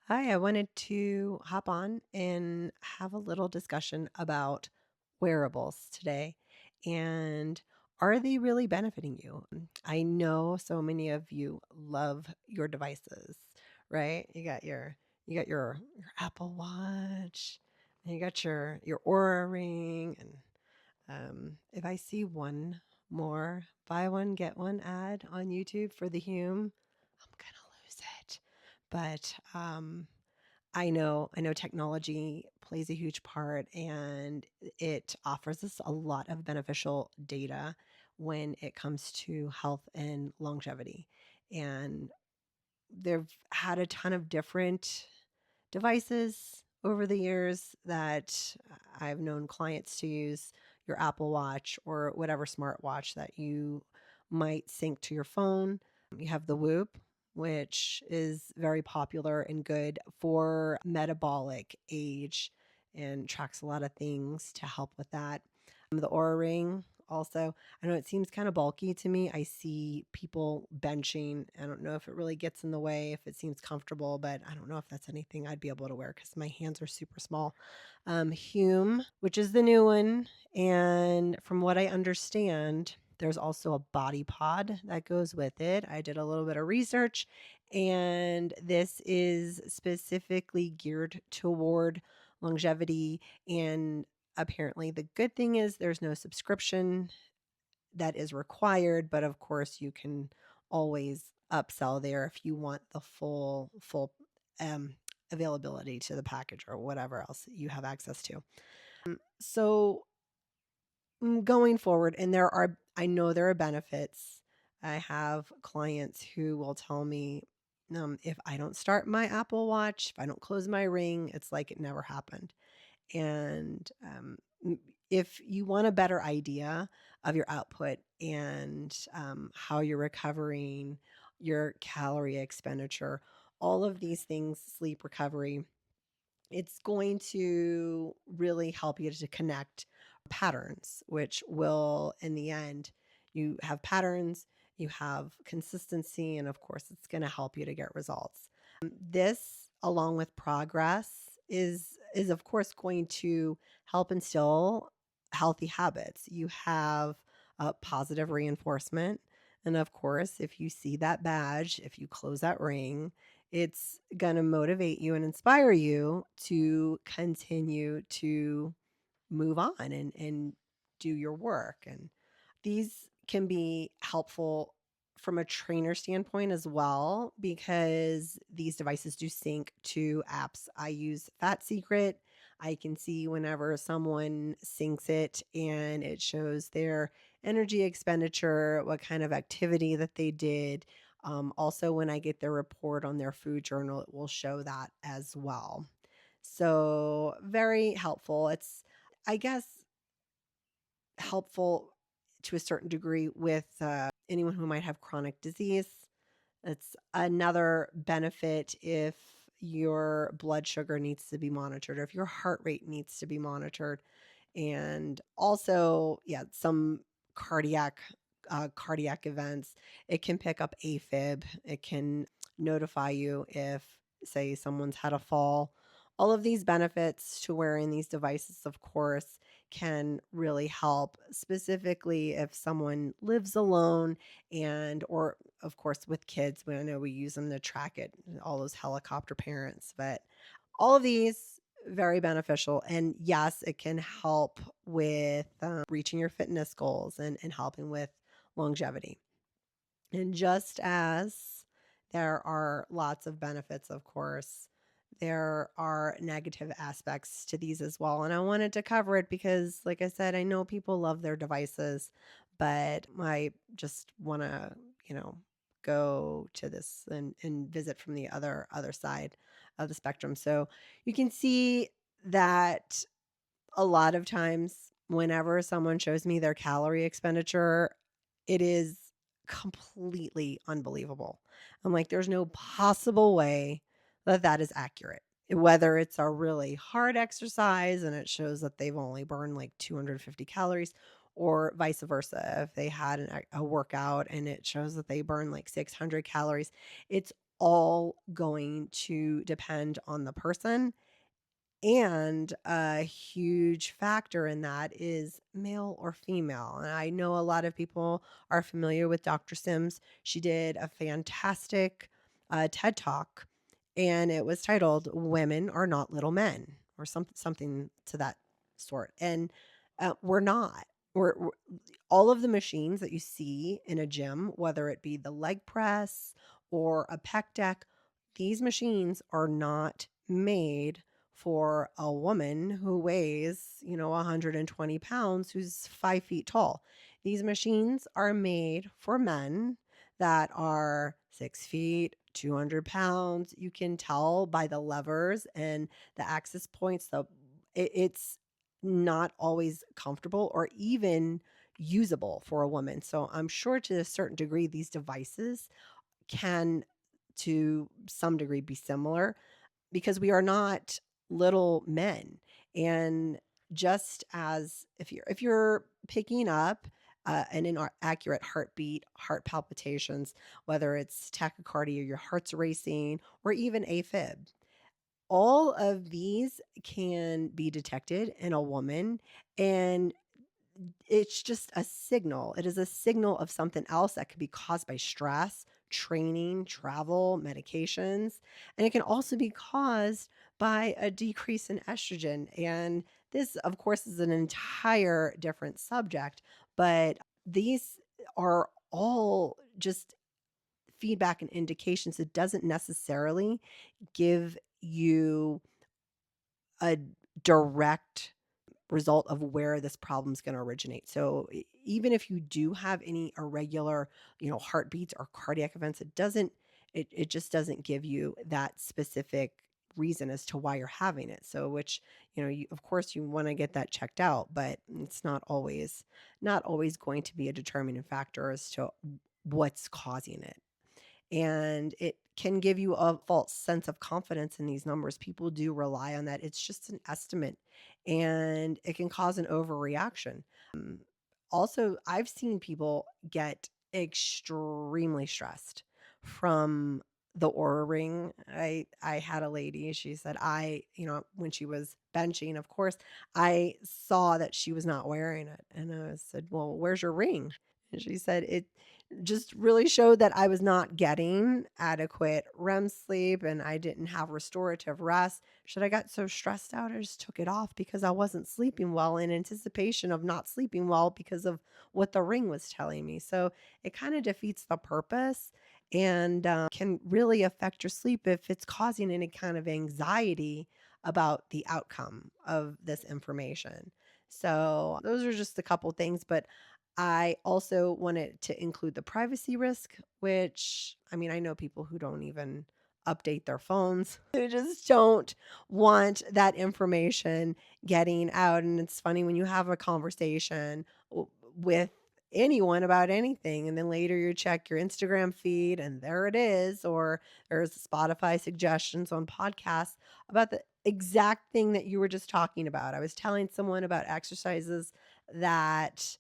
Hi, I wanted to hop on and have a little discussion about wearables today. And are they really benefiting you? I know so many of you love your devices, right? You got your Apple Watch, and you got your Aura ring, and if I see one more buy one get one ad on YouTube for the Hume, I'm gonna lose it. But I know technology plays a huge part and it offers us a lot of beneficial data when it comes to health and longevity. And they've had a ton of different devices over the years that I've known clients to use your Apple Watch or whatever smartwatch that you might sync to your phone. You have the Whoop, which is very popular and good for metabolic age and tracks a lot of things to help with that. The Aura Ring also, I know it seems kind of bulky to me. I see people benching. I don't know if it really gets in the way, if it seems comfortable, but I don't know if that's anything I'd be able to wear because my hands are super small. Hume, which is the new one. And from what I understand, there's also a body pod that goes with it. I did a little bit of research, and this is specifically geared toward longevity. And apparently, the good thing is there's no subscription that is required, but of course you can always upsell there if you want the full um, availability to the package or whatever else you have access to. So going forward, and I know there are benefits. I have clients who will tell me if I don't start my Apple Watch, if I don't close my ring, it's like it never happened. And if you want a better idea of your output and how you're recovering, your calorie expenditure, all of these things, sleep recovery, it's going to really help you to connect patterns, which will, in the end, you have patterns, you have consistency, and of course, it's going to help you to get results. This, along with progress, is of course going to help instill healthy habits. You have positive reinforcement, and of course, if you see that badge, if you close that ring, it's going to motivate you and inspire you to continue to move on and do your work. And these can be helpful from a trainer standpoint as well because these devices do sync to apps. I use Fat Secret. I can see whenever someone syncs it and it shows their energy expenditure, what kind of activity that they did. Also, when I get their report on their food journal, it will show that as well. So, very helpful. It's, I guess, helpful to a certain degree with anyone who might have chronic disease. It's another benefit if your blood sugar needs to be monitored or if your heart rate needs to be monitored. And also, yeah, some cardiac cardiac events. It can pick up AFib. It can notify you if, say, someone's had a fall. All of these benefits to wearing these devices, of course, can really help, specifically if someone lives alone and, or of course, with kids. I know we use them to track it, all those helicopter parents, but all of these very beneficial. And yes, it can help with reaching your fitness goals and helping with longevity. And just as there are lots of benefits, of course, there are negative aspects to these as well. And I wanted to cover it because, like I said, I know people love their devices, but I just want to, you know, go to this and visit from the other side of the spectrum. So you can see that a lot of times whenever someone shows me their calorie expenditure, it is completely unbelievable. I'm like, there's no possible way that that is accurate. Whether it's a really hard exercise and it shows that they've only burned like 250 calories, or vice versa, if they had a workout and it shows that they burn like 600 calories, it's all going to depend on the person. And a huge factor in that is male or female. And I know a lot of people are familiar with Dr. Sims. She did a fantastic TED Talk, and it was titled "Women Are Not Little Men" or something to that sort. And we're not. We're all of the machines that you see in a gym, whether it be the leg press or a pec deck, these machines are not made for a woman who weighs, 120 pounds, who's 5 feet tall. These machines are made for men that are 6 feet, 200 pounds. You can tell by the levers and the access points. It's not always comfortable or even usable for a woman. So I'm sure to a certain degree, these devices can, to some degree, be similar because we are not little men. And just as if you're picking up an inaccurate heartbeat, heart palpitations, whether it's tachycardia, your heart's racing, or even AFib, all of these can be detected in a woman, and it's just a signal. It is a signal of something else that could be caused by stress, training, travel, medications. And it can also be caused by a decrease in estrogen. And this, of course, is an entire different subject, but these are all just feedback and indications. It doesn't necessarily give you a direct result of where this problem is going to originate. So even if you do have any irregular, heartbeats or cardiac events, it just doesn't give you that specific reason as to why you're having it. So which, of course you want to get that checked out, but it's not always going to be a determining factor as to what's causing it. And it can give you a false sense of confidence in these numbers. People do rely on that. It's just an estimate, and it can cause an overreaction. Um, Also, I've seen people get extremely stressed from the Aura Ring. I had a lady, she said, when she was benching, of course, I saw that she was not wearing it. And I said, "Well, where's your ring?" And she said, "It just really showed that I was not getting adequate REM sleep and I didn't have restorative rest. Should I got so stressed out, I just took it off because I wasn't sleeping well in anticipation of not sleeping well because of what the ring was telling me." So it kind of defeats the purpose and can really affect your sleep if it's causing any kind of anxiety about the outcome of this information. So those are just a couple things, but I also wanted to include the privacy risk, which I mean, I know people who don't even update their phones. They just don't want that information getting out. And it's funny when you have a conversation with anyone about anything, and then later you check your Instagram feed and there it is, or there's Spotify suggestions on podcasts about the exact thing that you were just talking about. I was telling someone about exercises that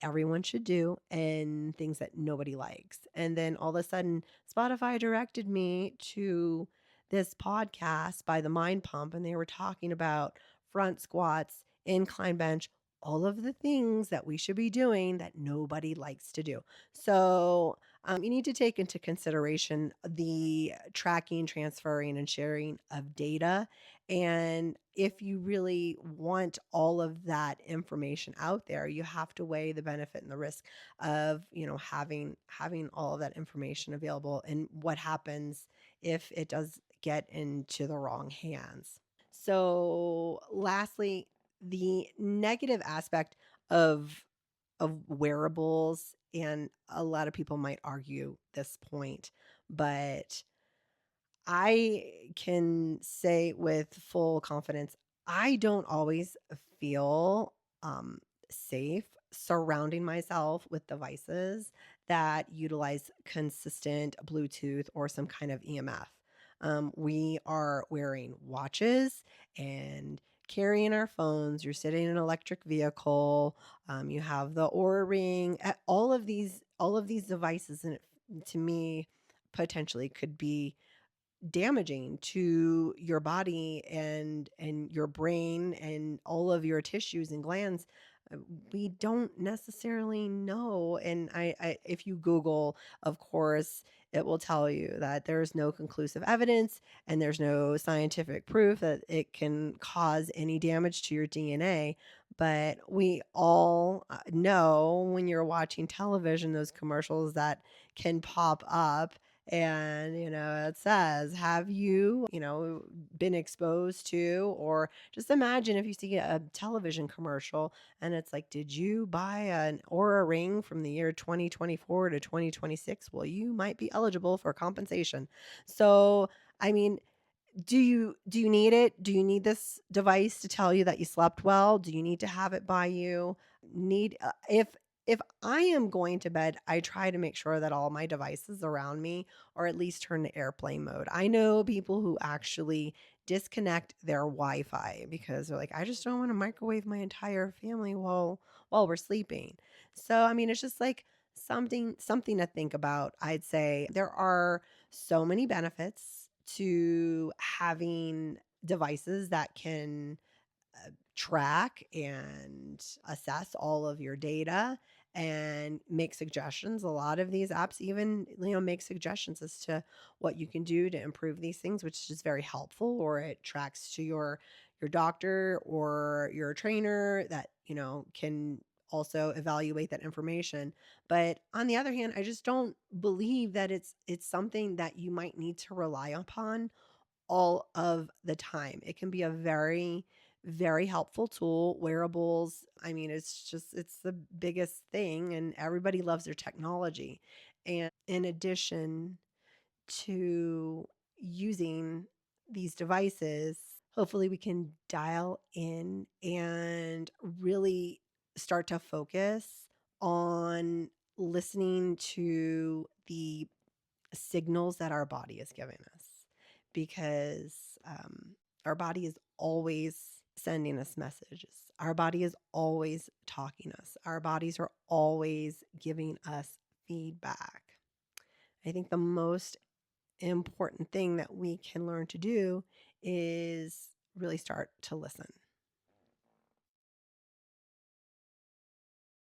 everyone should do and things that nobody likes. And then all of a sudden, Spotify directed me to this podcast by the Mind Pump, and they were talking about front squats, incline bench, all of the things that we should be doing that nobody likes to do. So, you need to take into consideration the tracking, transferring, and sharing of data. And if you really want all of that information out there, you have to weigh the benefit and the risk of, having all of that information available and what happens if it does get into the wrong hands. So, lastly, the negative aspect of wearables, and a lot of people might argue this point, but I can say with full confidence, I don't always feel safe surrounding myself with devices that utilize consistent Bluetooth or some kind of EMF. We are wearing watches and carrying our phones. You're sitting in an electric vehicle. You have the Aura Ring. All of these devices, and it, to me, potentially could be damaging to your body and your brain and all of your tissues and glands. uh, we don't necessarily know. And if you Google, of course, it will tell you that there's no conclusive evidence and there's no scientific proof that it can cause any damage to your DNA. But we all know when you're watching television, those commercials that can pop up, and it says, have you been exposed to, or just imagine if you see a television commercial and it's like, did you buy an Aura ring from the year 2024 to 2026? Well, you might be eligible for compensation. So I mean, do you need it? Do you need this device to tell you that you slept well? Do you need to have it by you? Need if I am going to bed, I try to make sure that all my devices around me are at least turned to airplane mode. I know people who actually disconnect their Wi-Fi because they're like, I just don't want to microwave my entire family while we're sleeping. So I mean, it's just like something to think about. I'd say there are so many benefits to having devices that can track and assess all of your data and make suggestions. A lot of these apps even, make suggestions as to what you can do to improve these things, which is very helpful. Or it tracks to your doctor or your trainer that, can also evaluate that information. But on the other hand, I just don't believe that it's something that you might need to rely upon all of the time. It can be a very, very helpful tool. Wearables, I mean, it's the biggest thing, and everybody loves their technology. And in addition to using these devices, hopefully we can dial in and really start to focus on listening to the signals that our body is giving us, because our body is always sending us messages. Our body is always talking us. Our bodies are always giving us feedback. I think the most important thing that we can learn to do is really start to listen.